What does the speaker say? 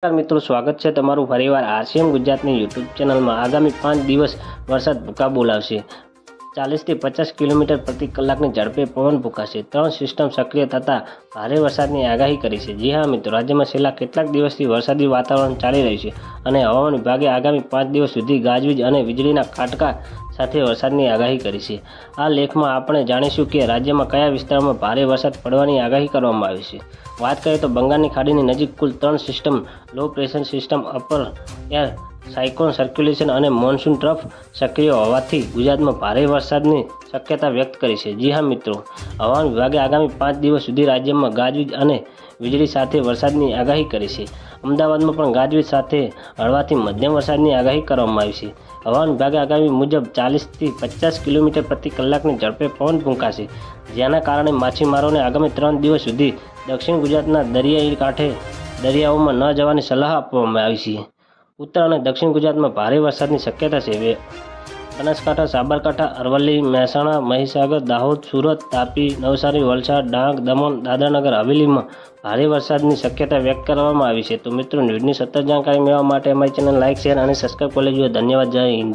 નમસ્કાર મિત્રો, સ્વાગત છે તમારું ફરીવાર આરસીએમ ગુજરાતની યુટ્યુબ ચેનલમાં। આગામી 5 દિવસ વરસાદ ભૂકા બોલાવશે। 40 થી 50 કિલોમીટર પ્રતિ કલાકની ઝડપે પવન ફૂંકાશે। 3 સિસ્ટમ સક્રિય થતાં ભારે વરસાદની આગાહી કરી છે। જી હા મિત્રો, રાજ્યમાં છેલ્લા કેટલાક દિવસથી વરસાદી વાતાવરણ ચાલી રહ્યું છે અને હવામાન વિભાગે આગામી 5 દિવસ સુધી ગાજવીજ અને વીજળીના કાટકા સાથે વરસાદની આગાહી કરી છે। આ લેખમાં આપણે જાણીશું કે રાજ્યમાં કયા વિસ્તારોમાં ભારે વરસાદ પડવાની આગાહી કરવામાં આવી છે। વાત કરીએ તો બંગાળની ખાડીની નજીક કુલ 3 system, low pressure system, upper air cyclone circulation અને મોન્સૂન ટ્રફ સક્રિય હોવાથી ગુજરાતમાં ભારે વરસાદની શક્યતા વ્યક્ત કરી છે। જી હા મિત્રો, હવામાન વિભાગે આગામી 5 દિવસ સુધી રાજ્યમાં ગાજવીજ અને વીજળી સાથે વરસાદની આગાહી કરી છે। અમદાવાદમાં પણ ગાજવીજ સાથે હળવાથી મધ્યમ વરસાદની આગાહી કરવામાં આવી છે। હવામાન વિભાગે આગામી મુજબ 40 થી 50 કિલોમીટર પ્રતિ કલાકની ઝડપે પવન ફૂંકાશે, જેના કારણે માછીમારોને આગામી 3 દિવસ સુધી દક્ષિણ ગુજરાતના દરિયાઈ કાંઠે દરિયાઓમાં ન જવાની સલાહ આપવામાં આવી છે। ઉત્તર અને દક્ષિણ ગુજરાતમાં ભારે વરસાદની શક્યતા છે। બનાસકાંઠા, સાબરકાંઠા, અરવલ્લી, મહેસાણા, મહીસાગર, દાહોદ, સુરત, તાપી, નવસારી, વલસાડ, ડાંગ, દમણ, દાદરાનગર હવેલીમાં ભારે વરસાદની શક્યતા વ્યક્ત કરવામાં આવી છે। તો મિત્રો, ન્યૂઝની સતત જાણકારી મેળવવા માટે અમારી ચેનલ લાઇક, શેર અને સબસ્ક્રાઈબ કરી લેજો। ધન્યવાદ। જય હિન્દ।